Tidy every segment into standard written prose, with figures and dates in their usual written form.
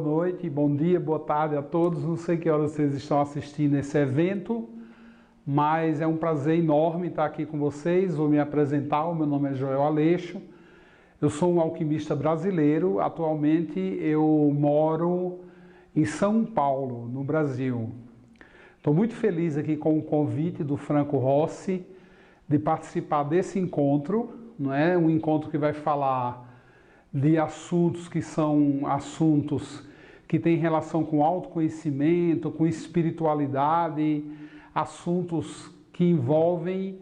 noite, bom dia, boa tarde a todos. Não sei que horas vocês estão assistindo esse evento, mas é um prazer enorme estar aqui com vocês. Vou me apresentar, o meu nome é Joel Aleixo. Eu sou um alquimista brasileiro. Atualmente eu moro em São Paulo, no Brasil. Estou muito feliz aqui com o convite do Franco Rossi de participar desse encontro, não é? Um encontro que vai falar de assuntos que são assuntos que têm relação com autoconhecimento, com espiritualidade, assuntos que envolvem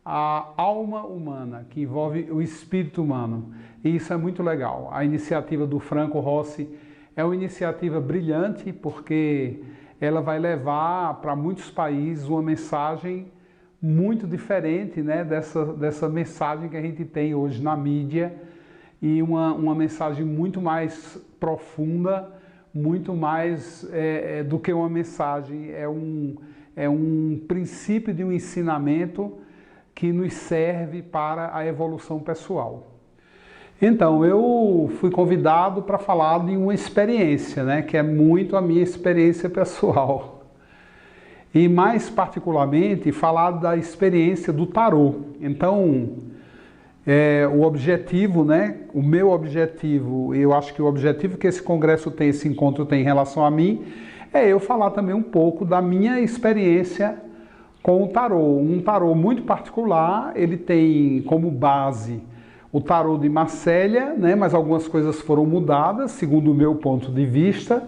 a alma humana, que envolve o espírito humano. E isso é muito legal. A iniciativa do Franco Rossi é uma iniciativa brilhante, porque ela vai levar para muitos países uma mensagem muito diferente, né, dessa mensagem que a gente tem hoje na mídia, e uma mensagem muito mais profunda, muito mais do que uma mensagem, é um princípio de um ensinamento que nos serve para a evolução pessoal. Então, eu fui convidado para falar de uma experiência, né, que é muito a minha experiência pessoal. E mais particularmente, falar da experiência do tarô. Então, o objetivo, né, o meu objetivo, eu acho que o objetivo que esse congresso tem, esse encontro tem em relação a mim, é eu falar também um pouco da minha experiência com o tarô. Um tarô muito particular, ele tem como base o tarô de Marselha, né, mas algumas coisas foram mudadas, segundo o meu ponto de vista,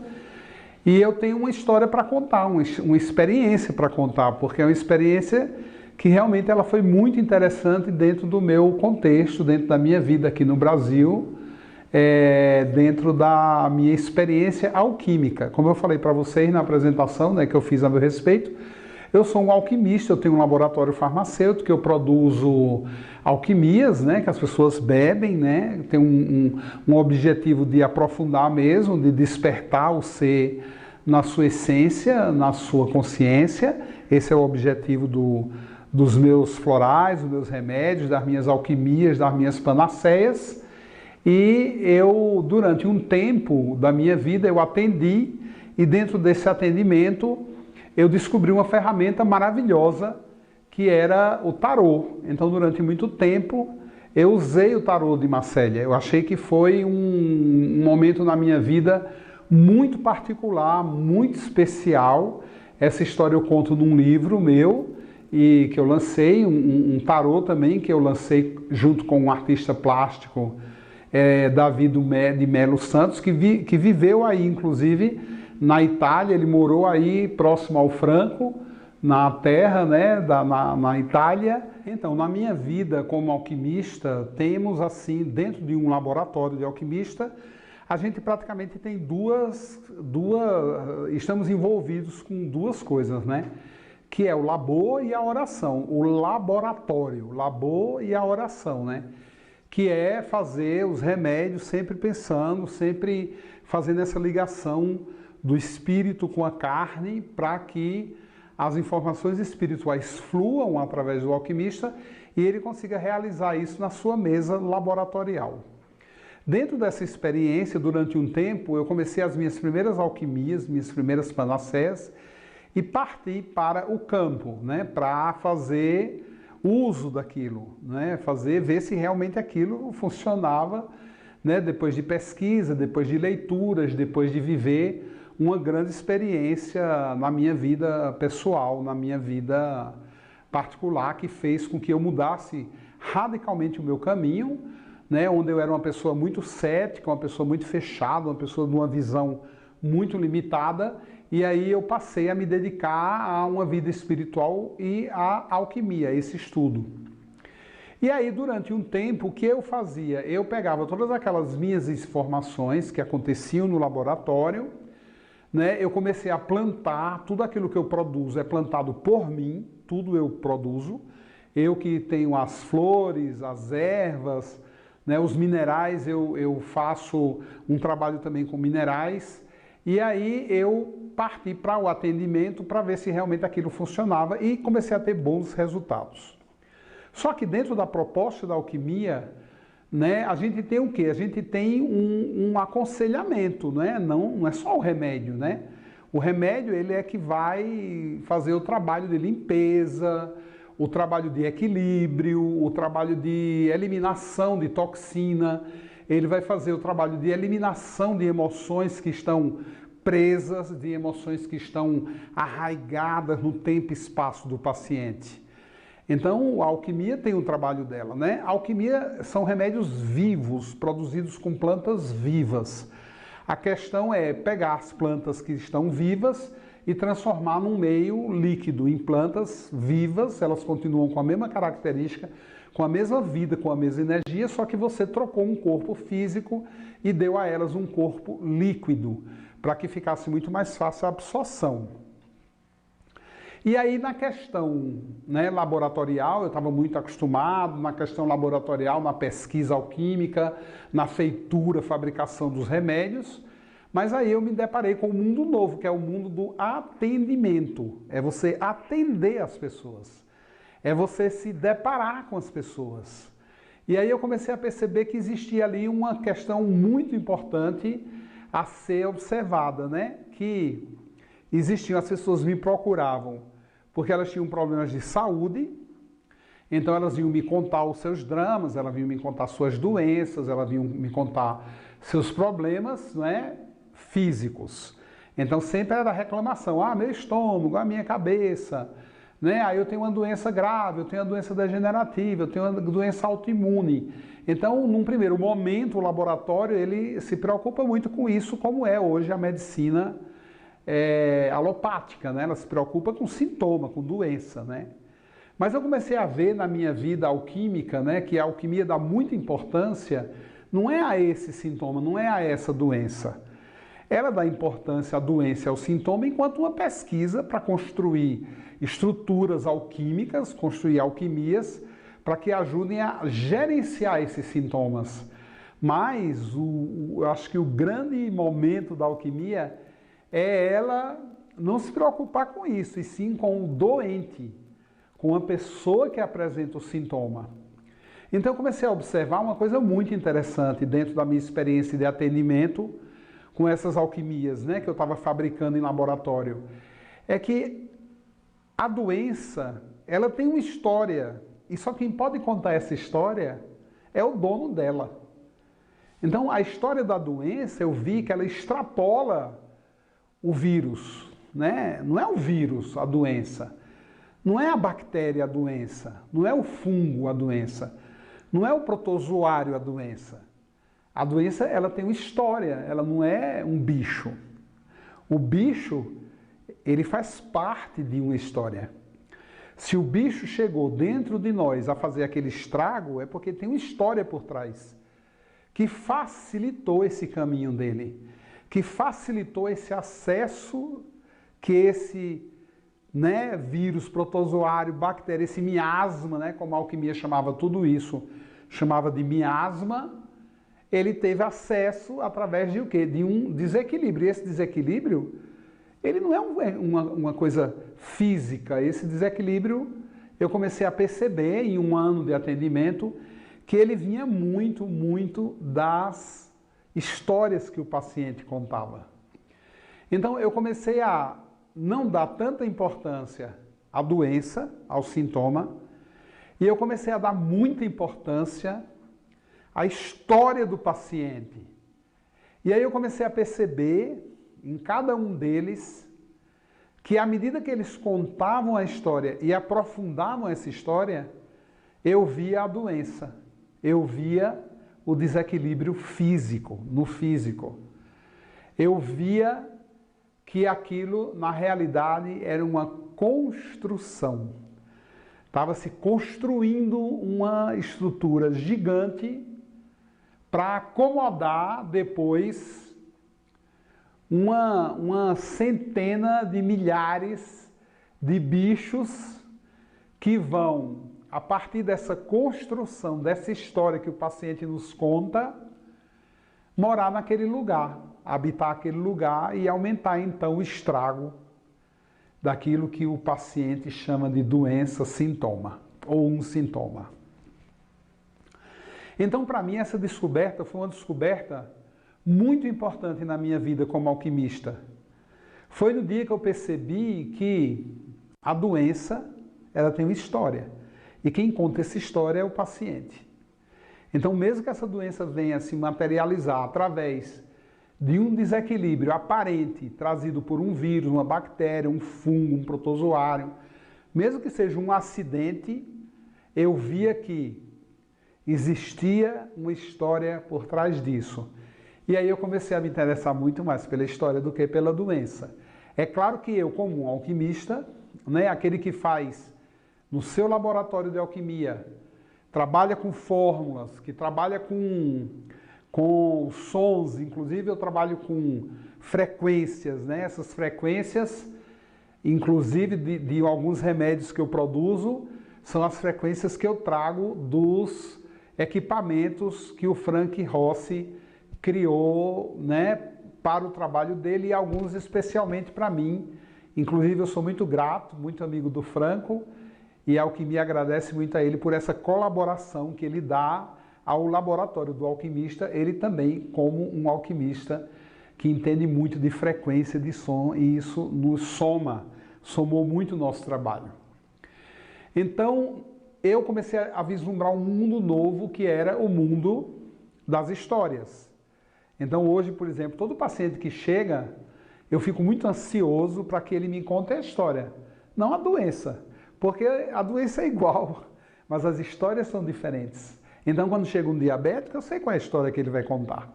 e eu tenho uma história para contar, uma experiência para contar, porque é uma experiência que realmente ela foi muito interessante dentro do meu contexto, dentro da minha vida aqui no Brasil, dentro da minha experiência alquímica. Como eu falei para vocês na apresentação, né, que eu fiz a meu respeito, eu sou um alquimista, eu tenho um laboratório farmacêutico, que eu produzo alquimias, né, que as pessoas bebem, né, tem um objetivo de aprofundar mesmo, de despertar o ser na sua essência, na sua consciência. Esse é o objetivo dos meus florais, dos meus remédios, das minhas alquimias, das minhas panaceias. E eu, durante um tempo da minha vida, eu atendi, e dentro desse atendimento eu descobri uma ferramenta maravilhosa, que era o tarô. Então, durante muito tempo, eu usei o tarô de Marselha. Eu achei que foi um momento na minha vida muito particular, muito especial. Essa história eu conto num livro meu, e que eu lancei, um tarô também, que eu lancei junto com um artista plástico, Davi de Melo Santos, que viveu aí, inclusive, na Itália. Ele morou aí próximo ao Franco, na terra, né, na Itália. Então, na minha vida como alquimista, temos assim, dentro de um laboratório de alquimista, a gente praticamente tem estamos envolvidos com duas coisas, né? Que é o labor e a oração, o laboratório, o labor e a oração, né? Que é fazer os remédios sempre pensando, sempre fazendo essa ligação do espírito com a carne, para que as informações espirituais fluam através do alquimista e ele consiga realizar isso na sua mesa laboratorial. Dentro dessa experiência, durante um tempo, eu comecei as minhas primeiras alquimias, minhas primeiras panaceias, e parti para o campo, né, para fazer uso daquilo, né, ver se realmente aquilo funcionava, né, depois de pesquisa, depois de leituras, depois de viver uma grande experiência na minha vida pessoal, na minha vida particular, que fez com que eu mudasse radicalmente o meu caminho, né, onde eu era uma pessoa muito cética, uma pessoa muito fechada, uma pessoa de uma visão muito limitada, e aí eu passei a me dedicar a uma vida espiritual e à alquimia, a esse estudo. E aí, durante um tempo, o que eu fazia? Eu pegava todas aquelas minhas informações que aconteciam no laboratório, né? Eu comecei a plantar, tudo aquilo que eu produzo é plantado por mim, tudo eu produzo. Eu que tenho as flores, as ervas, né? Os minerais, eu faço um trabalho também com minerais. E aí eu parti para o atendimento para ver se realmente aquilo funcionava e comecei a ter bons resultados. Só que dentro da proposta da alquimia, né, a gente tem o quê? A gente tem um aconselhamento, né? Não é só o remédio, né? O remédio, ele é que vai fazer o trabalho de limpeza, o trabalho de equilíbrio, o trabalho de eliminação de toxina, ele vai fazer o trabalho de eliminação de emoções que estão presas, de emoções que estão arraigadas no tempo e espaço do paciente. Então, a alquimia tem o trabalho dela, né? A alquimia são remédios vivos, produzidos com plantas vivas. A questão é pegar as plantas que estão vivas e transformar num meio líquido, em plantas vivas, elas continuam com a mesma característica, com a mesma vida, com a mesma energia, só que você trocou um corpo físico e deu a elas um corpo líquido, para que ficasse muito mais fácil a absorção. E aí na questão, né, laboratorial, eu estava muito acostumado na questão laboratorial, na pesquisa alquímica, na feitura, fabricação dos remédios, mas aí eu me deparei com um mundo novo, que é o mundo do atendimento. É você atender as pessoas, é você se deparar com as pessoas. E aí eu comecei a perceber que existia ali uma questão muito importante a ser observada, né? Que existiam, as pessoas me procuravam porque elas tinham problemas de saúde, então elas vinham me contar os seus dramas, elas vinham me contar suas doenças, elas vinham me contar seus problemas, né, físicos. Então sempre era reclamação, meu estômago, a minha cabeça, né? Aí eu tenho uma doença grave, eu tenho uma doença degenerativa, eu tenho uma doença autoimune. Então, num primeiro momento, o laboratório ele se preocupa muito com isso, como é hoje a medicina alopática, né? Ela se preocupa com sintoma, com doença, né? Mas eu comecei a ver na minha vida alquímica, né, que a alquimia dá muita importância, não é a esse sintoma, não é a essa doença. Ela dá importância à doença e ao sintoma enquanto uma pesquisa para construir estruturas alquímicas, construir alquimias, para que ajudem a gerenciar esses sintomas. Mas eu acho que o grande momento da alquimia é ela não se preocupar com isso, e sim com o doente, com a pessoa que apresenta o sintoma. Então eu comecei a observar uma coisa muito interessante dentro da minha experiência de atendimento com essas alquimias, né, que eu estava fabricando em laboratório. É que a doença, ela tem uma história, e só quem pode contar essa história é o dono dela. Então a história da doença, eu vi que ela extrapola o vírus, né? Não é o vírus a doença, não é a bactéria a doença, não é o fungo a doença, não é o protozoário a doença. A doença, ela tem uma história, ela não é um bicho. O bicho, ele faz parte de uma história. Se o bicho chegou dentro de nós a fazer aquele estrago, é porque tem uma história por trás que facilitou esse caminho dele, que facilitou esse acesso que esse, né, vírus, protozoário, bactéria, esse miasma, né, como a alquimia chamava tudo isso, chamava de miasma, ele teve acesso através de o quê? De um desequilíbrio. E esse desequilíbrio, ele não é uma coisa física. Esse desequilíbrio, eu comecei a perceber em um ano de atendimento que ele vinha muito das histórias que o paciente contava. Então eu comecei a não dar tanta importância à doença, ao sintoma, e eu comecei a dar muita importância à história do paciente. E aí eu comecei a perceber em cada um deles que à medida que eles contavam a história e aprofundavam essa história, eu via a doença, eu via o desequilíbrio físico, no físico. Eu via que aquilo, na realidade, era uma construção. Estava se construindo uma estrutura gigante para acomodar depois uma centena de milhares de bichos que vão, a partir dessa construção, dessa história que o paciente nos conta, morar naquele lugar, habitar aquele lugar e aumentar então o estrago daquilo que o paciente chama de doença, sintoma, ou um sintoma. Então, para mim, essa descoberta foi uma descoberta muito importante na minha vida como alquimista. Foi no dia que eu percebi que a doença, ela tem uma história. E quem conta essa história é o paciente. Então, mesmo que essa doença venha se materializar através de um desequilíbrio aparente trazido por um vírus, uma bactéria, um fungo, um protozoário, mesmo que seja um acidente, eu via que existia uma história por trás disso. E aí eu comecei a me interessar muito mais pela história do que pela doença. É claro que eu, como um alquimista, né, aquele que faz no seu laboratório de alquimia, trabalha com fórmulas, que trabalha com sons, inclusive eu trabalho com frequências, né? Essas frequências, inclusive de alguns remédios que eu produzo, são as frequências que eu trago dos equipamentos que o Frank Rossi criou, né, para o trabalho dele e alguns especialmente para mim. Inclusive eu sou muito grato, muito amigo do Franco, e a Alquimia agradece muito a ele por essa colaboração que ele dá ao laboratório do alquimista, ele também como um alquimista que entende muito de frequência de som, e isso nos somou muito o nosso trabalho. Então, eu comecei a vislumbrar um mundo novo que era o mundo das histórias. Então, hoje, por exemplo, todo paciente que chega, eu fico muito ansioso para que ele me conte a história, não a doença, porque a doença é igual, mas as histórias são diferentes. Então, quando chega um diabético, eu sei qual é a história que ele vai contar.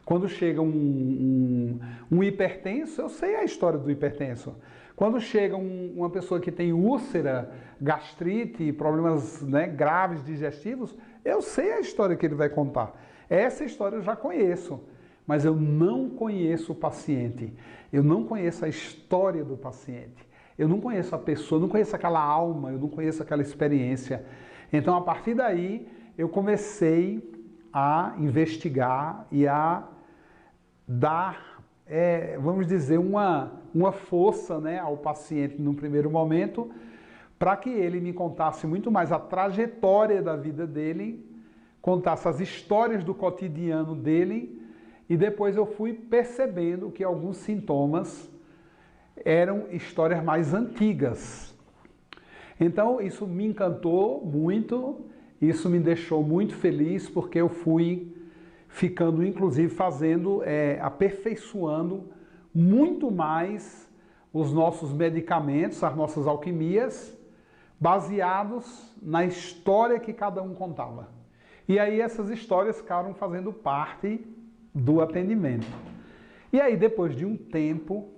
Quando chega um hipertenso, eu sei a história do hipertenso. Quando chega uma pessoa que tem úlcera, gastrite, problemas, né, graves digestivos, eu sei a história que ele vai contar. Essa história eu já conheço, mas eu não conheço o paciente. Eu não conheço a história do paciente. Eu não conheço a pessoa, eu não conheço aquela alma, eu não conheço aquela experiência. Então, a partir daí, eu comecei a investigar e a dar, vamos dizer, uma força, né, ao paciente no primeiro momento, para que ele me contasse muito mais a trajetória da vida dele, contasse as histórias do cotidiano dele, e depois eu fui percebendo que alguns sintomas eram histórias mais antigas. Então isso me encantou muito, isso me deixou muito feliz, porque eu fui ficando, inclusive, aperfeiçoando muito mais os nossos medicamentos, as nossas alquimias, baseados na história que cada um contava. E aí essas histórias ficaram fazendo parte do atendimento. E aí, depois de um tempo,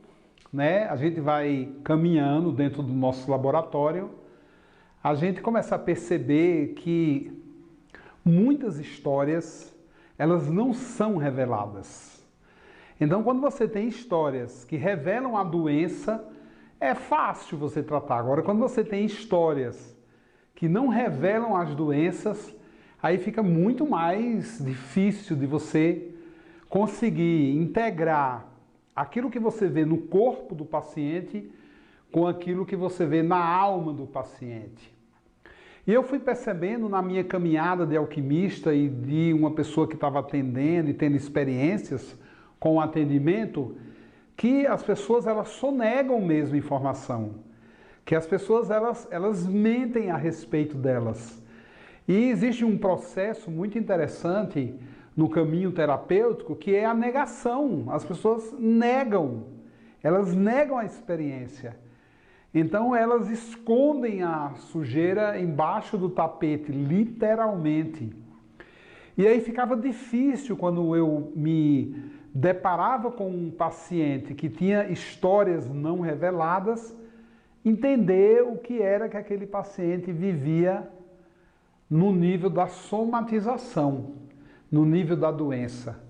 né, a gente vai caminhando dentro do nosso laboratório, a gente começa a perceber que muitas histórias, elas não são reveladas. Então, quando você tem histórias que revelam a doença, é fácil você tratar. Agora, quando você tem histórias que não revelam as doenças, aí fica muito mais difícil de você conseguir integrar aquilo que você vê no corpo do paciente com aquilo que você vê na alma do paciente. E eu fui percebendo na minha caminhada de alquimista e de uma pessoa que estava atendendo e tendo experiências com o atendimento, que as pessoas elas sonegam mesmo informação, que as pessoas elas mentem a respeito delas. E existe um processo muito interessante no caminho terapêutico que é a negação. As pessoas negam, elas negam a experiência. Então elas escondem a sujeira embaixo do tapete, literalmente. E aí ficava difícil quando eu me deparava com um paciente que tinha histórias não reveladas, entender o que era que aquele paciente vivia no nível da somatização, no nível da doença.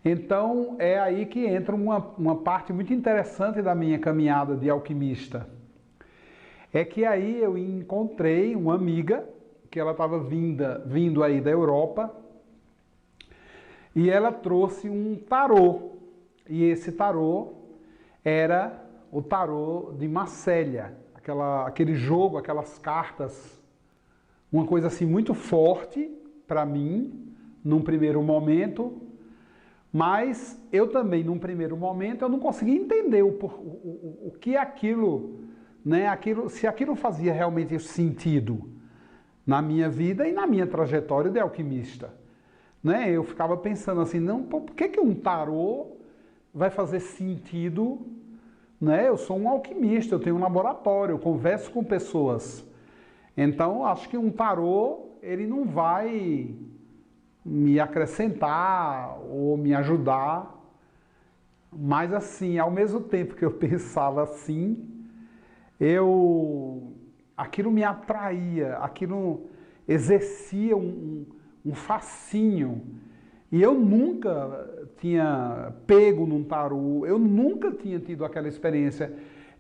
Então é aí que entra uma parte muito interessante da minha caminhada de alquimista. É que aí eu encontrei uma amiga, que ela estava vindo aí da Europa, e ela trouxe um tarô. E esse tarô era o tarô de Marselha, aquele jogo, aquelas cartas, uma coisa assim muito forte, para mim, num primeiro momento, mas eu também, num primeiro momento, eu não conseguia entender o que aquilo, né, se aquilo fazia realmente sentido na minha vida e na minha trajetória de alquimista. Né? Eu ficava pensando assim, não, por que um tarô vai fazer sentido? Né? Eu sou um alquimista, eu tenho um laboratório, eu converso com pessoas. Então, acho que um tarô, ele não vai me acrescentar ou me ajudar. Mas assim, ao mesmo tempo que eu pensava assim, aquilo me atraía, aquilo exercia um fascínio. E eu nunca tinha pego num tarô, eu nunca tinha tido aquela experiência.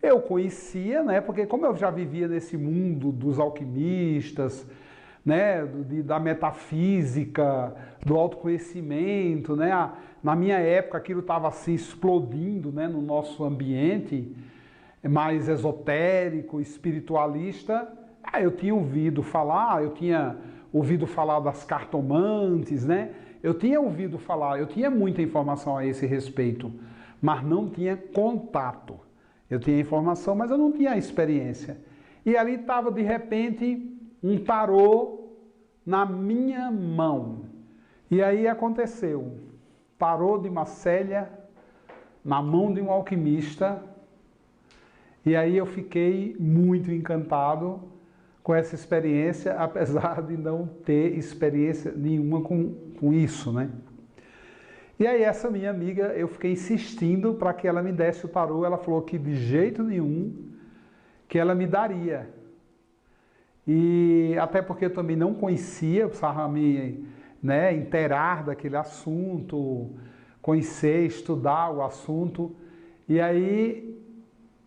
Eu conhecia, né, porque como eu já vivia nesse mundo dos alquimistas, né, da metafísica, do autoconhecimento, né, na minha época aquilo estava assim explodindo, né, no nosso ambiente mais esotérico, espiritualista. Eu tinha ouvido falar, das cartomantes, né? Eu tinha ouvido falar, eu tinha muita informação a esse respeito, mas não tinha contato. Eu tinha informação, mas eu não tinha experiência. E ali estava, de repente, um tarô na minha mão. E aí aconteceu, tarô de Marselha na mão de um alquimista. E aí eu fiquei muito encantado com essa experiência, apesar de não ter experiência nenhuma com isso, né? E aí essa minha amiga, eu fiquei insistindo para que ela me desse o tarô, ela falou que de jeito nenhum que ela me daria. E até porque eu também não conhecia, eu precisava me, né, inteirar daquele assunto, conhecer, estudar o assunto. E aí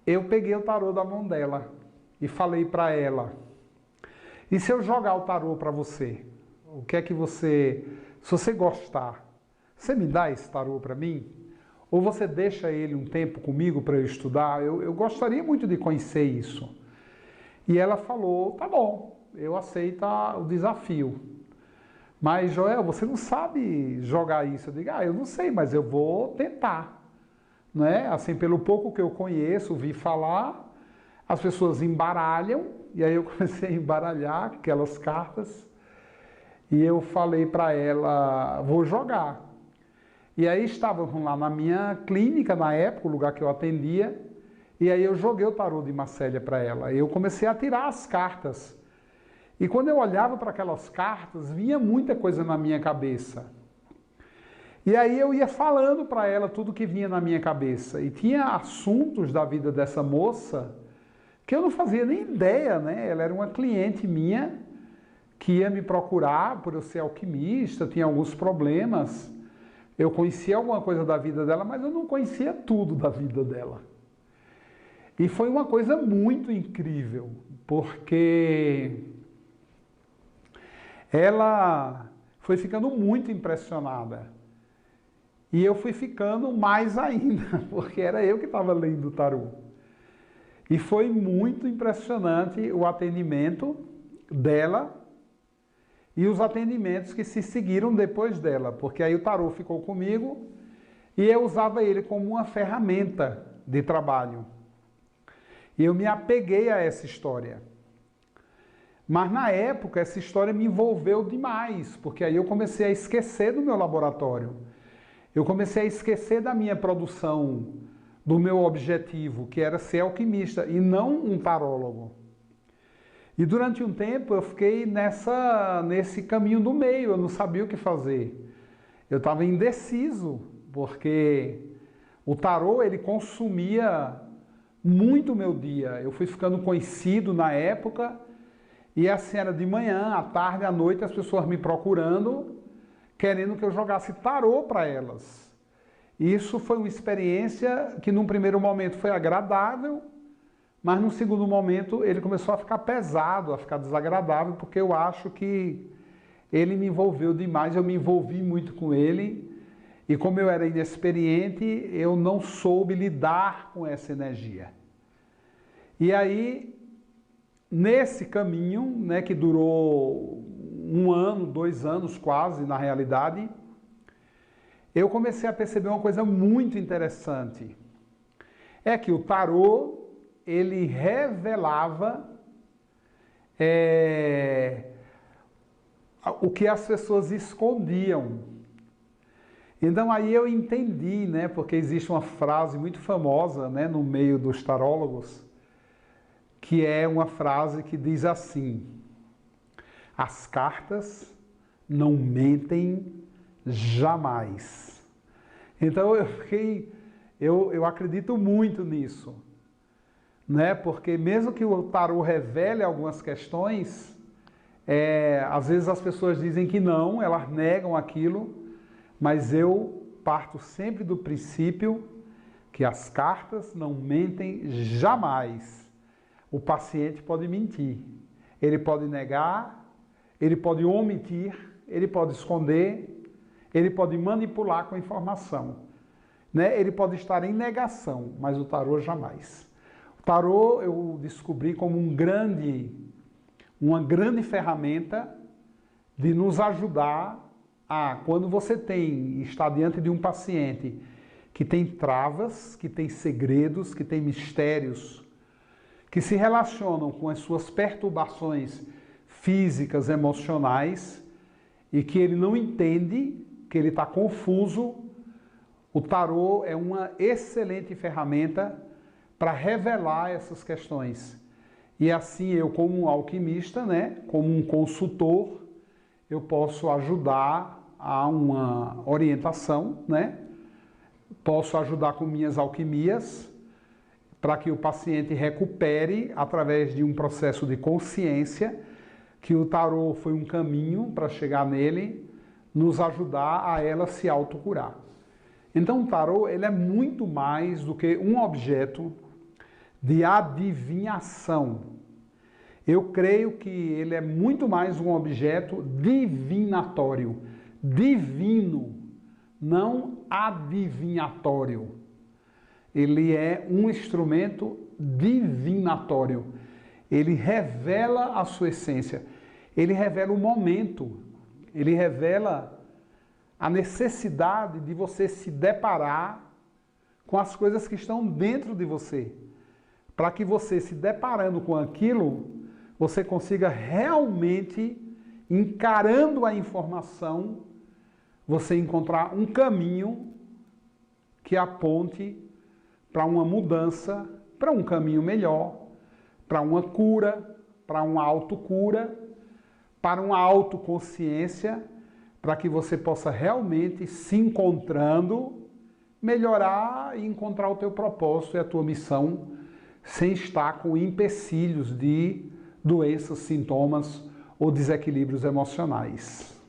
eu peguei o tarô da mão dela e falei para ela: e se eu jogar o tarô para você? O que é que você, se você gostar, você me dá esse tarô para mim? Ou você deixa ele um tempo comigo para eu estudar? Eu gostaria muito de conhecer isso. E ela falou: tá bom, eu aceito o desafio. Mas, Joel, você não sabe jogar isso. Eu digo: eu não sei, mas eu vou tentar. Né? Assim, pelo pouco que eu conheço, vi falar, as pessoas embaralham, e aí eu comecei a embaralhar aquelas cartas, e eu falei para ela: vou jogar. E aí estávamos lá na minha clínica, na época, o lugar que eu atendia, e aí eu joguei o tarô de Marselha para ela. Eu comecei a tirar as cartas. E quando eu olhava para aquelas cartas, vinha muita coisa na minha cabeça. E aí eu ia falando para ela tudo que vinha na minha cabeça. E tinha assuntos da vida dessa moça que eu não fazia nem ideia, né? Ela era uma cliente minha que ia me procurar por eu ser alquimista, tinha alguns problemas. Eu conhecia alguma coisa da vida dela, mas eu não conhecia tudo da vida dela. E foi uma coisa muito incrível, porque ela foi ficando muito impressionada. E eu fui ficando mais ainda, porque era eu que estava lendo o tarô. E foi muito impressionante o atendimento dela e os atendimentos que se seguiram depois dela, porque aí o tarô ficou comigo e eu usava ele como uma ferramenta de trabalho. E eu me apeguei a essa história. Mas na época essa história me envolveu demais, porque aí eu comecei a esquecer do meu laboratório. Eu comecei a esquecer da minha produção, do meu objetivo, que era ser alquimista e não um tarólogo. E durante um tempo eu fiquei nesse caminho do meio, eu não sabia o que fazer. Eu estava indeciso, porque o tarô ele consumia muito o meu dia. Eu fui ficando conhecido na época, e assim era de manhã, à tarde, à noite, as pessoas me procurando, querendo que eu jogasse tarô para elas. Isso foi uma experiência que num primeiro momento foi agradável, mas num segundo momento ele começou a ficar pesado, a ficar desagradável, porque eu acho que ele me envolveu demais, eu me envolvi muito com ele, e como eu era inexperiente, eu não soube lidar com essa energia. E aí, nesse caminho, né, que durou um ano, 2 anos quase, na realidade, eu comecei a perceber uma coisa muito interessante. É que o tarô, ele revelava o que as pessoas escondiam. Então aí eu entendi, né, porque existe uma frase muito famosa, né, no meio dos tarólogos, que é uma frase que diz assim: as cartas não mentem jamais. Então eu acredito muito nisso, né? Porque mesmo que o tarô revele algumas questões, às vezes as pessoas dizem que não, elas negam aquilo, mas eu parto sempre do princípio que as cartas não mentem jamais. O paciente pode mentir, ele pode negar, ele pode omitir, ele pode esconder, ele pode manipular com a informação, né? Ele pode estar em negação, mas o tarô jamais. O tarô eu descobri como uma grande ferramenta de nos ajudar quando você está diante de um paciente que tem travas, que tem segredos, que tem mistérios, que se relacionam com as suas perturbações físicas, emocionais, e que ele não entende, que ele está confuso, o tarô é uma excelente ferramenta para revelar essas questões. E assim eu, como um alquimista, né, como um consultor, eu posso ajudar a uma orientação, né? Posso ajudar com minhas alquimias para que o paciente recupere através de um processo de consciência, que o tarô foi um caminho para chegar nele, nos ajudar a ela se autocurar. Então o tarô ele é muito mais do que um objeto de adivinhação. Eu creio que ele é muito mais um objeto divinatório, divino, não adivinhatório. Ele é um instrumento divinatório. Ele revela a sua essência, ele revela o momento, ele revela a necessidade de você se deparar com as coisas que estão dentro de você, para que você, se deparando com aquilo, você consiga realmente, encarando a informação, você encontrar um caminho que aponte para uma mudança, para um caminho melhor, para uma cura, para uma autocura, para uma autoconsciência, para que você possa realmente, se encontrando, melhorar e encontrar o teu propósito e a tua missão, sem estar com empecilhos de doenças, sintomas ou desequilíbrios emocionais.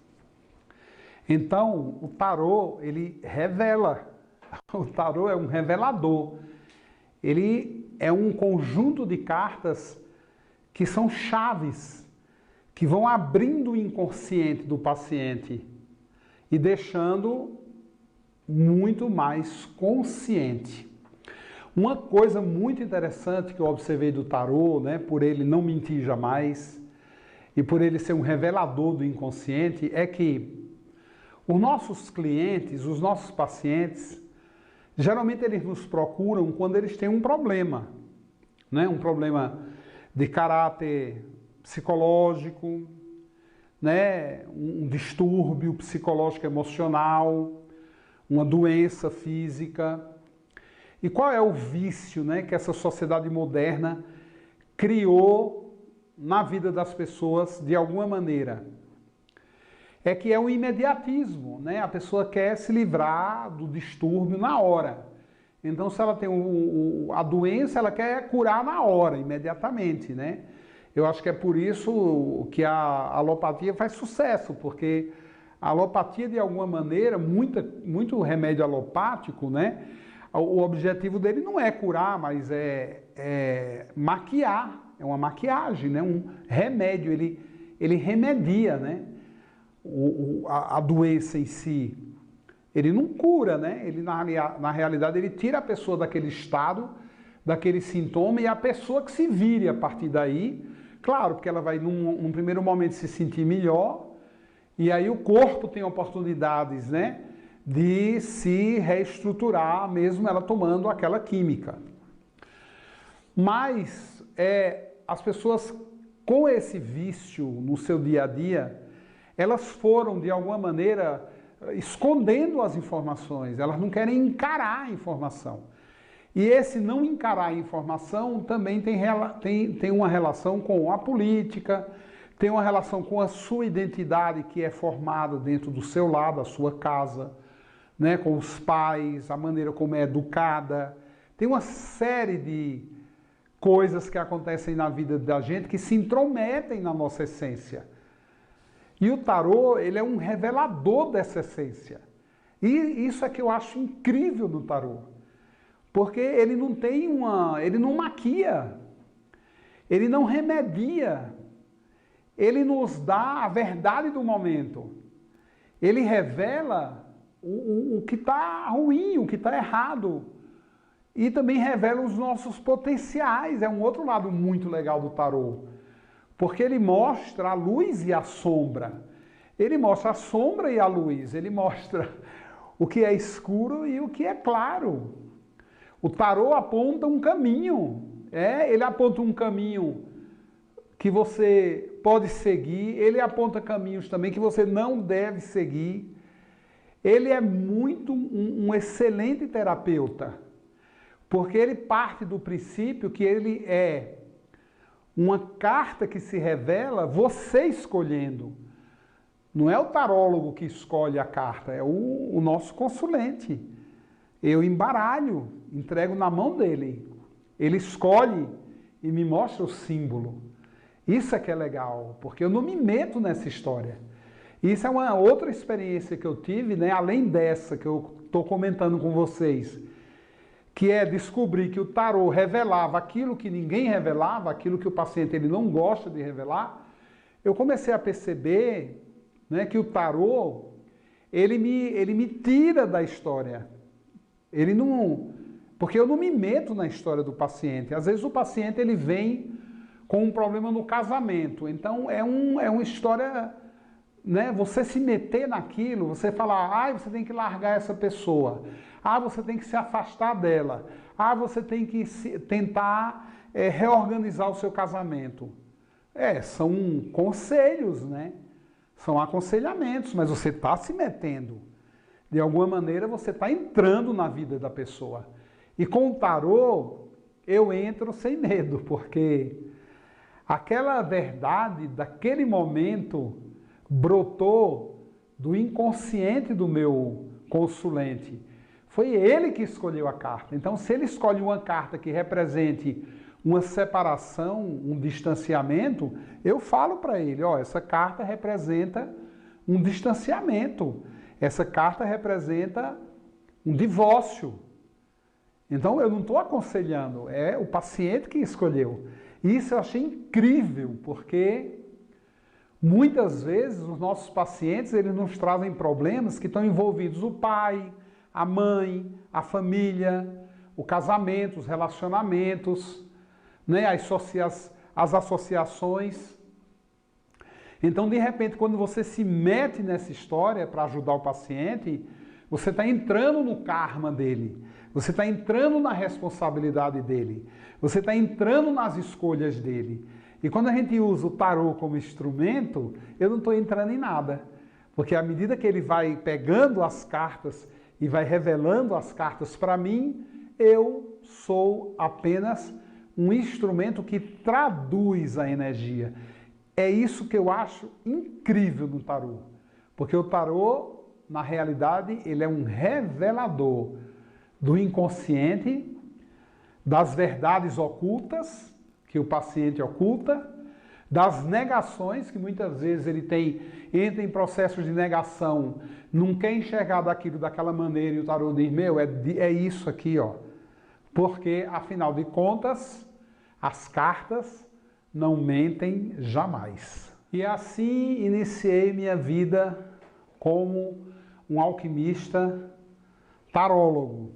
Então, o tarô, ele revela. O tarô é um revelador. Ele é um conjunto de cartas que são chaves, que vão abrindo o inconsciente do paciente e deixando muito mais consciente. Uma coisa muito interessante que eu observei do tarô, né, por ele não mentir jamais e por ele ser um revelador do inconsciente, é que os nossos clientes, os nossos pacientes, geralmente eles nos procuram quando eles têm um problema, né? Um problema de caráter psicológico, né? Um distúrbio psicológico emocional, uma doença física. E qual é o vício, né, que essa sociedade moderna criou na vida das pessoas de alguma maneira? É que é o imediatismo, né? A pessoa quer se livrar do distúrbio na hora. Então, se ela tem a doença, ela quer curar na hora, imediatamente, né? Eu acho que é por isso que a alopatia faz sucesso, porque a alopatia, de alguma maneira, muito remédio alopático, né? O objetivo dele não é curar, mas é maquiar, é uma maquiagem, né? Um remédio, ele remedia, né? A doença em si. Ele não cura, né? Ele, na realidade, ele tira a pessoa daquele estado, daquele sintoma, e a pessoa que se vire a partir daí, claro, porque ela vai num primeiro momento se sentir melhor, E aí o corpo tem oportunidades, né, de se reestruturar, mesmo ela tomando aquela química. Mas as pessoas com esse vício no seu dia a dia, elas foram, de alguma maneira, escondendo as informações, elas não querem encarar a informação. E esse não encarar a informação também tem uma relação com a política, tem uma relação com a sua identidade que é formada dentro do seu lar, da sua casa, né, com os pais, a maneira como é educada. Tem uma série de coisas que acontecem na vida da gente que se intrometem na nossa essência. E o tarô, ele é um revelador dessa essência. E isso é que eu acho incrível no tarô. Porque ele não tem ele não maquia, ele não remedia, ele nos dá a verdade do momento. Ele revela o que está ruim, o que está errado. E também revela os nossos potenciais. É um outro lado muito legal do tarô. Porque ele mostra a luz e a sombra. Ele mostra a sombra e a luz. Ele mostra o que é escuro e o que é claro. O tarô aponta um caminho. Ele aponta um caminho que você pode seguir. Ele aponta caminhos também que você não deve seguir. Ele é muito um excelente terapeuta. Porque ele parte do princípio que ele é uma carta que se revela você escolhendo. Não é o tarólogo que escolhe a carta, é o nosso consulente. Eu embaralho, entrego na mão dele. Ele escolhe e me mostra o símbolo. Isso é que é legal, porque eu não me meto nessa história. Isso é uma outra experiência que eu tive, né, além dessa que eu estou comentando com vocês, que é descobrir que o tarô revelava aquilo que ninguém revelava, aquilo que o paciente ele não gosta de revelar. Eu comecei a perceber, né, que o tarô ele me tira da história. Ele não, porque eu não me meto na história do paciente. Às vezes o paciente ele vem com um problema no casamento. Então é uma história, né, você se meter naquilo, você falar, você tem que largar essa pessoa. Você tem que se afastar dela. Você tem que tentar reorganizar o seu casamento. São conselhos, né? São aconselhamentos, mas você está se metendo. De alguma maneira você está entrando na vida da pessoa. E com o tarô, eu entro sem medo, porque aquela verdade daquele momento brotou do inconsciente do meu consulente. Foi ele que escolheu a carta. Então, se ele escolhe uma carta que represente uma separação, um distanciamento, eu falo para ele, essa carta representa um distanciamento. Essa carta representa um divórcio. Então, eu não estou aconselhando, é o paciente que escolheu. E isso eu achei incrível, porque muitas vezes os nossos pacientes eles nos trazem problemas que estão envolvidos o pai, a mãe, a família, o casamento, os relacionamentos, né, as associações. Então, de repente, quando você se mete nessa história para ajudar o paciente, você está entrando no karma dele, você está entrando na responsabilidade dele, você está entrando nas escolhas dele. E quando a gente usa o tarô como instrumento, eu não estou entrando em nada. Porque à medida que ele vai pegando as cartas e vai revelando as cartas para mim, eu sou apenas um instrumento que traduz a energia. É isso que eu acho incrível no tarô. Porque o tarô, na realidade, ele é um revelador do inconsciente, das verdades ocultas, que o paciente oculta, das negações, que muitas vezes ele entra em processos de negação, não quer enxergar daquela maneira, e o tarô diz, é isso aqui, porque, afinal de contas, as cartas não mentem jamais. E assim iniciei minha vida como um alquimista tarólogo.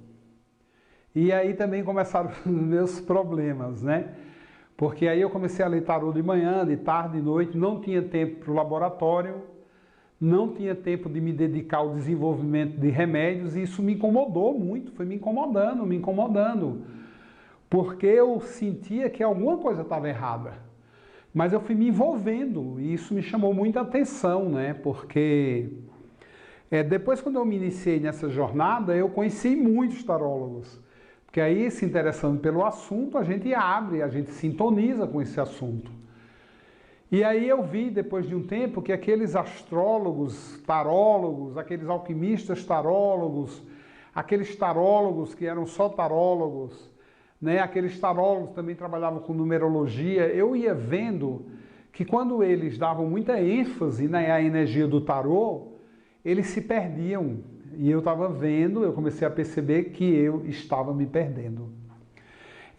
E aí também começaram os meus problemas, né? Porque aí eu comecei a ler tarô de manhã, de tarde, de noite, não tinha tempo para o laboratório, não tinha tempo de me dedicar ao desenvolvimento de remédios e isso me incomodou muito, foi me incomodando, porque eu sentia que alguma coisa estava errada. Mas eu fui me envolvendo e isso me chamou muita atenção, né? Porque depois, quando eu me iniciei nessa jornada, eu conheci muitos tarólogos. Porque aí, se interessando pelo assunto, a gente abre, a gente sintoniza com esse assunto. E aí eu vi, depois de um tempo, que aqueles astrólogos, tarólogos, aqueles alquimistas tarólogos, aqueles tarólogos que eram só tarólogos, né, aqueles tarólogos também trabalhavam com numerologia, eu ia vendo que quando eles davam muita ênfase na energia do tarô, eles se perdiam. E eu estava vendo, eu comecei a perceber que eu estava me perdendo.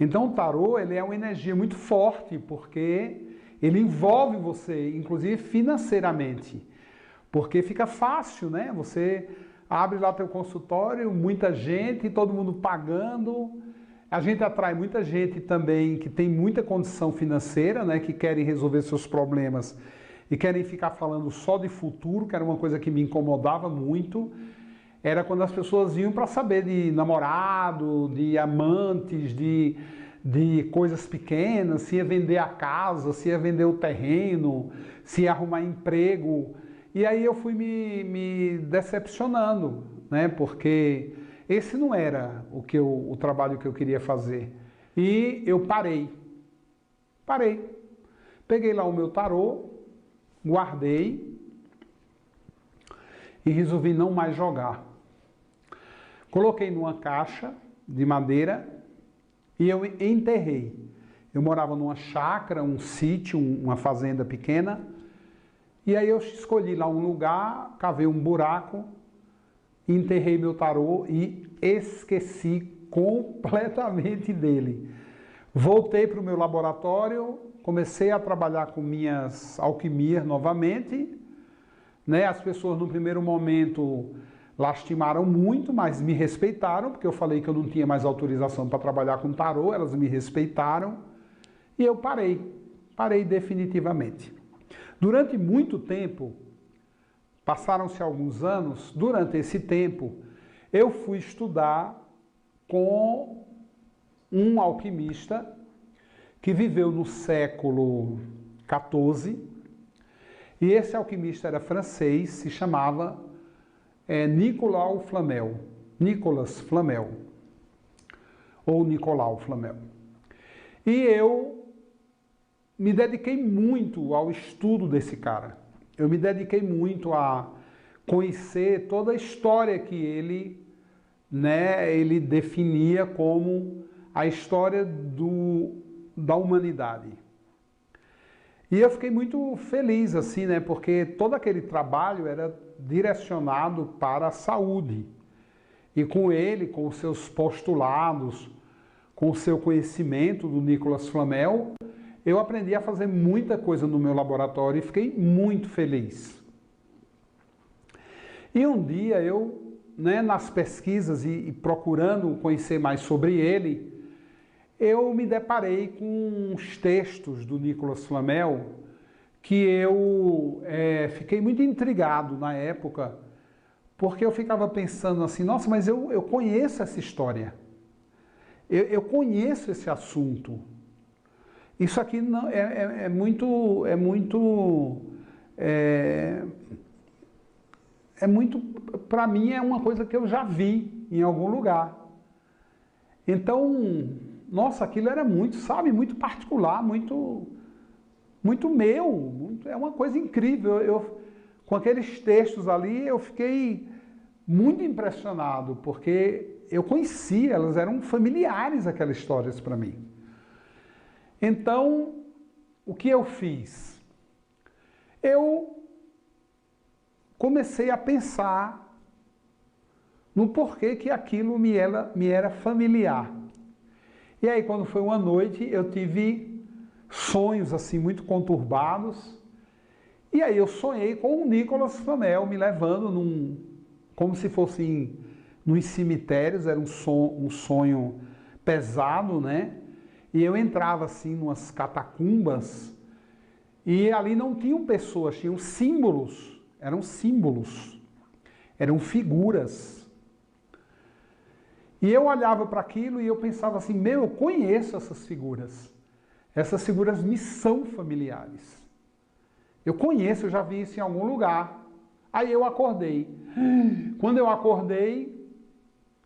Então o tarô, ele é uma energia muito forte, porque ele envolve você, inclusive financeiramente. Porque fica fácil, né? Você abre lá teu consultório, muita gente, todo mundo pagando. A gente atrai muita gente também que tem muita condição financeira, né? Que querem resolver seus problemas e querem ficar falando só de futuro, que era uma coisa que me incomodava muito. Era quando as pessoas iam para saber de namorado, de amantes, de coisas pequenas, se ia vender a casa, se ia vender o terreno, se ia arrumar emprego. E aí eu fui me decepcionando, né? Porque esse não era o trabalho que eu queria fazer. E eu parei. Peguei lá o meu tarô, guardei e resolvi não mais jogar. Coloquei numa caixa de madeira e eu enterrei. Eu morava numa chácara, um sítio, uma fazenda pequena. E aí eu escolhi lá um lugar, cavei um buraco, enterrei meu tarô e esqueci completamente dele. Voltei para o meu laboratório, comecei a trabalhar com minhas alquimias novamente, né? As pessoas no primeiro momento lastimaram muito, mas me respeitaram, porque eu falei que eu não tinha mais autorização para trabalhar com tarô, elas me respeitaram e eu parei definitivamente. Durante muito tempo, passaram-se alguns anos, durante esse tempo, eu fui estudar com um alquimista que viveu no século XIV, e esse alquimista era francês, se chamava Nicolas Flamel, ou Nicolau Flamel. E eu me dediquei muito ao estudo desse cara. Eu me dediquei muito a conhecer toda a história que ele definia como a história da humanidade. E eu fiquei muito feliz, assim, né? Porque todo aquele trabalho era direcionado para a saúde. E com ele, com os seus postulados, com o seu conhecimento do Nicolas Flamel, eu aprendi a fazer muita coisa no meu laboratório e fiquei muito feliz. E um dia eu, nas pesquisas e procurando conhecer mais sobre ele, eu me deparei com uns textos do Nicolas Flamel que eu fiquei muito intrigado na época, porque eu ficava pensando assim, nossa, mas eu conheço essa história, eu conheço esse assunto. Isso aqui não, para mim é uma coisa que eu já vi em algum lugar. Então, nossa, aquilo era muito particular, muito meu, é uma coisa incrível. Com aqueles textos ali, eu fiquei muito impressionado, porque eu conhecia, elas eram familiares aquelas histórias para mim. Então, o que eu fiz? Eu comecei a pensar no porquê que aquilo me era familiar. E aí, quando foi uma noite, eu tive sonhos assim muito conturbados. E aí eu sonhei com o Nicolas Flamel me levando como se fosse nos cemitérios, era um sonho pesado, né? E eu entrava assim numas catacumbas e ali não tinham pessoas, tinham símbolos eram símbolos, eram figuras. E eu olhava para aquilo e eu pensava assim, eu conheço essas figuras. Essas figuras me são familiares. Eu conheço, eu já vi isso em algum lugar. Aí eu acordei. Quando eu acordei,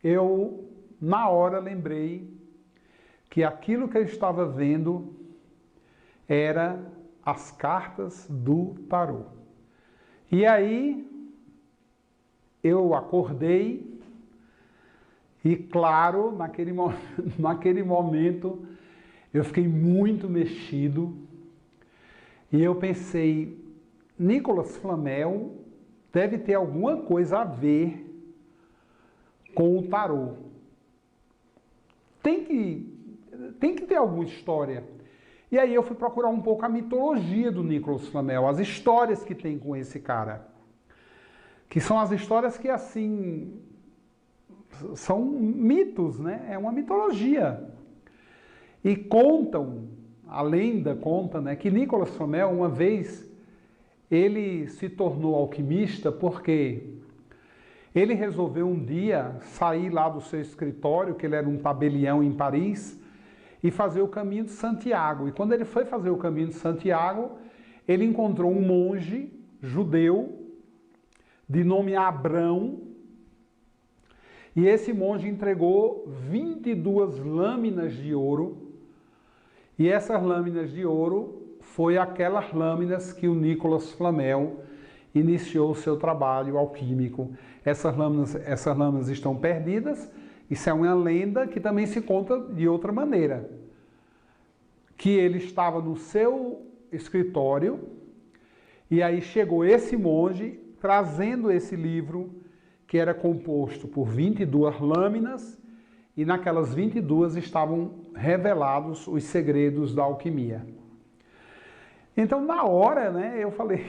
eu, na hora, lembrei que aquilo que eu estava vendo era as cartas do tarô. E aí, eu acordei e, claro, naquele momento, eu fiquei muito mexido e eu pensei, Nicolas Flamel deve ter alguma coisa a ver com o tarô. Tem que ter alguma história. E aí eu fui procurar um pouco a mitologia do Nicolas Flamel, as histórias que tem com esse cara. Que são as histórias que, assim, são mitos, né? É uma mitologia. E contam, a lenda conta, né, que Nicolas Flamel, uma vez, ele se tornou alquimista porque ele resolveu um dia sair lá do seu escritório, que ele era um tabelião em Paris, e fazer o caminho de Santiago. E quando ele foi fazer o caminho de Santiago, ele encontrou um monge judeu de nome Abrão, e esse monge entregou 22 lâminas de ouro, e essas lâminas de ouro foi aquelas lâminas que o Nicolas Flamel iniciou o seu trabalho alquímico. Essas lâminas estão perdidas. Isso é uma lenda que também se conta de outra maneira. Que ele estava no seu escritório e aí chegou esse monge trazendo esse livro que era composto por 22 lâminas e naquelas 22 estavam revelados os segredos da alquimia. Então, na hora, né, eu falei,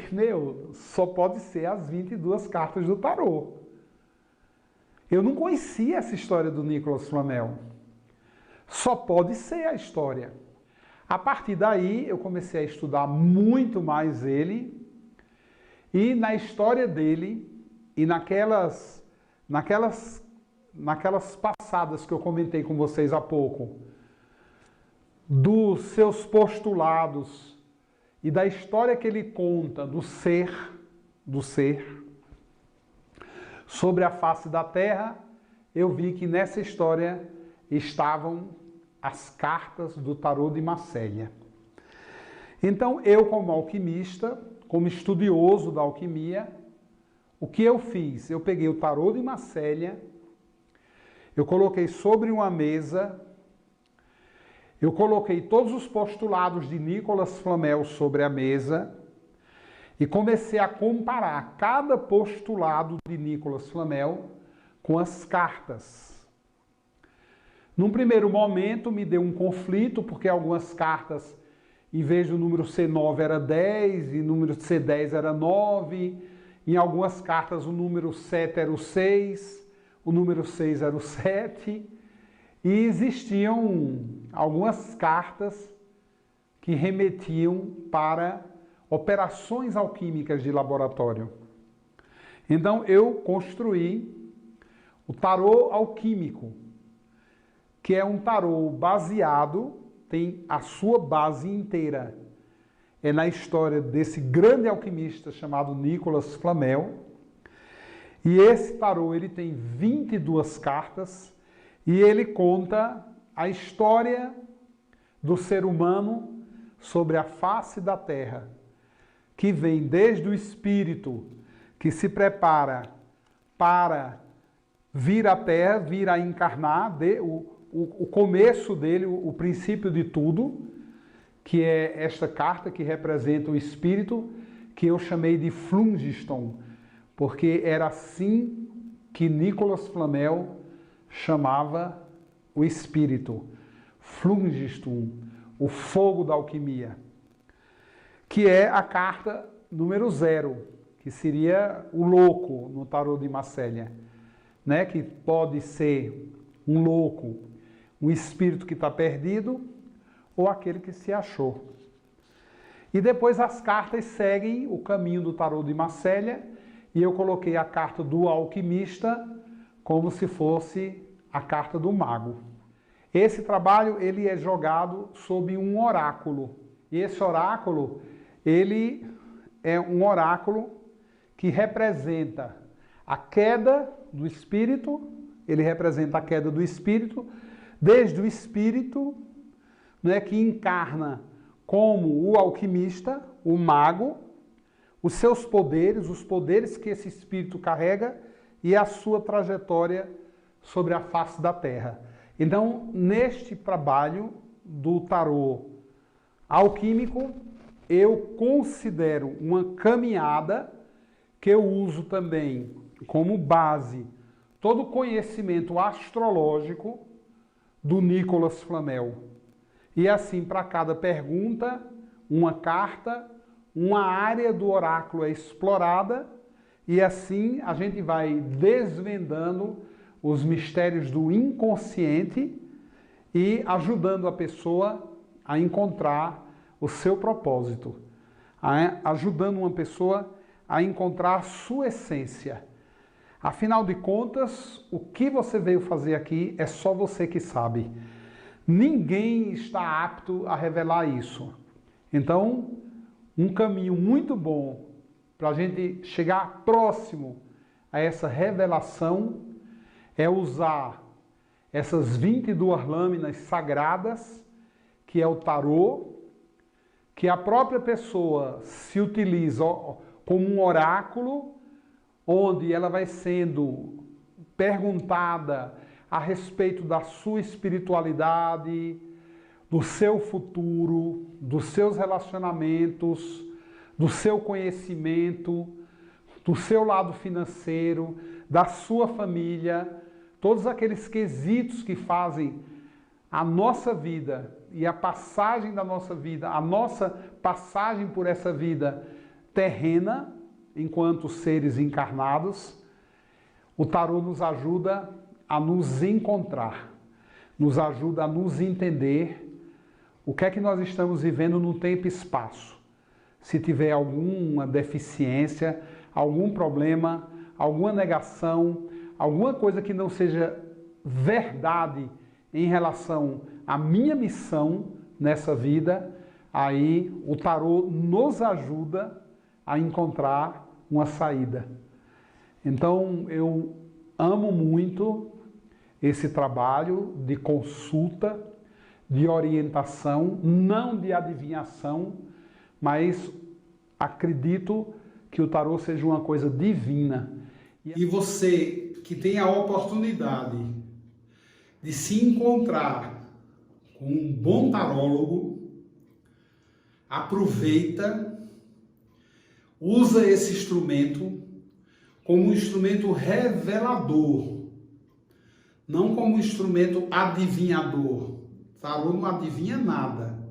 só pode ser as 22 cartas do tarô. Eu não conhecia essa história do Nicolas Flamel. Só pode ser a história. A partir daí, eu comecei a estudar muito mais ele, e na história dele, e naquelas passadas que eu comentei com vocês há pouco, dos seus postulados e da história que ele conta do ser, sobre a face da Terra, eu vi que nessa história estavam as cartas do tarô de Marselha. Então, eu como alquimista, como estudioso da alquimia, o que eu fiz? Eu peguei o tarô de Marselha, eu coloquei sobre uma mesa, eu coloquei todos os postulados de Nicolas Flamel sobre a mesa e comecei a comparar cada postulado de Nicolas Flamel com as cartas. Num primeiro momento me deu um conflito, porque algumas cartas, em vez do número C9 era 10, e o número C10 era 9, em algumas cartas o número 7 era o 6, o número 6 era o 7, e existiam algumas cartas que remetiam para operações alquímicas de laboratório. Então eu construí o tarô alquímico, que é um tarô baseado, tem a sua base inteira. É na história desse grande alquimista chamado Nicolas Flamel. E esse tarô ele tem 22 cartas e ele conta a história do ser humano sobre a face da Terra, que vem desde o espírito que se prepara para vir à Terra, vir a encarnar, o começo dele, o princípio de tudo, que é esta carta que representa o espírito, que eu chamei de Phlogiston, porque era assim que Nicolas Flamel chamava o espírito. Phlogiston, o fogo da alquimia, que é a carta número 0, que seria o louco no tarô de Marselha, né? Que pode ser um louco, um espírito que está perdido, ou aquele que se achou. E depois as cartas seguem o caminho do tarô de Marselha, e eu coloquei a carta do alquimista como se fosse a carta do mago. Esse trabalho ele é jogado sob um oráculo. E esse oráculo, ele é um oráculo que representa a queda do espírito, ele representa a queda do espírito, desde o espírito, né, que encarna como o alquimista, o mago, os seus poderes, os poderes que esse espírito carrega e a sua trajetória sobre a face da Terra. Então, neste trabalho do tarô alquímico, eu considero uma caminhada que eu uso também como base todo o conhecimento astrológico do Nicolas Flamel. E assim, para cada pergunta, uma carta, uma área do oráculo é explorada e assim a gente vai desvendando os mistérios do inconsciente e ajudando a pessoa a encontrar o seu propósito, ajudando uma pessoa a encontrar a sua essência. Afinal de contas, o que você veio fazer aqui é só você que sabe. Ninguém está apto a revelar isso. Então, um caminho muito bom para a gente chegar próximo a essa revelação é usar essas 22 lâminas sagradas, que é o tarô, que a própria pessoa se utiliza como um oráculo, onde ela vai sendo perguntada a respeito da sua espiritualidade, do seu futuro, dos seus relacionamentos, do seu conhecimento, do seu lado financeiro, da sua família, todos aqueles quesitos que fazem a nossa vida e a passagem da nossa vida, a nossa passagem por essa vida terrena, enquanto seres encarnados. O tarô nos ajuda a nos encontrar, nos ajuda a nos entender o que é que nós estamos vivendo no tempo e espaço. Se tiver alguma deficiência, algum problema, alguma negação, alguma coisa que não seja verdade em relação à minha missão nessa vida, aí o tarô nos ajuda a encontrar uma saída. Então, eu amo muito esse trabalho de consulta, de orientação, não de adivinhação, mas acredito que o tarô seja uma coisa divina. E você que tem a oportunidade de se encontrar com um bom tarólogo, aproveita, usa esse instrumento como um instrumento revelador, não como um instrumento adivinhador. Tarô não adivinha nada.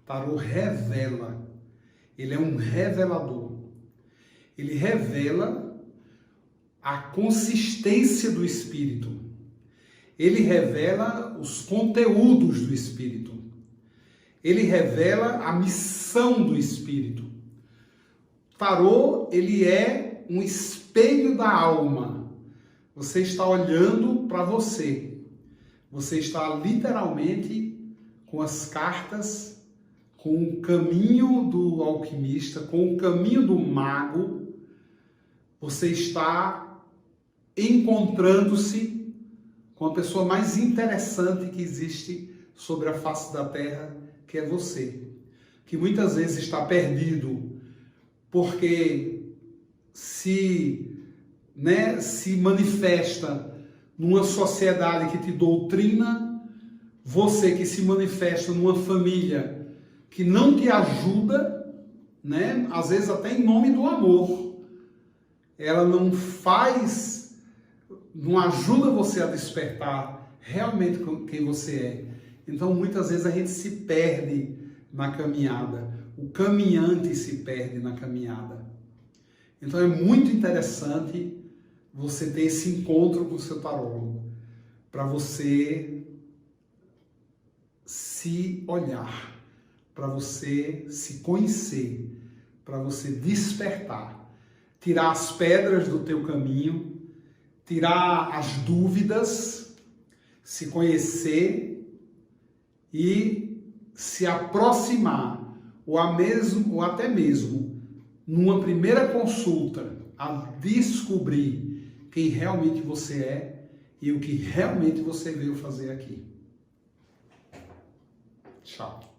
Tarô revela. Ele é um revelador. Ele revela a consistência do espírito. Ele revela os conteúdos do espírito. Ele revela a missão do espírito. Tarô, ele é um espelho da alma. Você está olhando para você. Você está literalmente com as cartas, com o caminho do alquimista, com o caminho do mago. Você está encontrando-se com a pessoa mais interessante que existe sobre a face da Terra, que é você. Que muitas vezes está perdido porque se manifesta numa sociedade que te doutrina, você que se manifesta numa família que não te ajuda, né? Às vezes até em nome do amor, ela não ajuda você a despertar realmente quem você é. Então muitas vezes a gente se perde na caminhada. O caminhante se perde na caminhada. Então é muito interessante você ter esse encontro com o seu tarólogo, para você se olhar, para você se conhecer, para você despertar, tirar as pedras do teu caminho, tirar as dúvidas, se conhecer e se aproximar, ou até mesmo, numa primeira consulta, a descobrir quem realmente você é e o que realmente você veio fazer aqui. Tchau.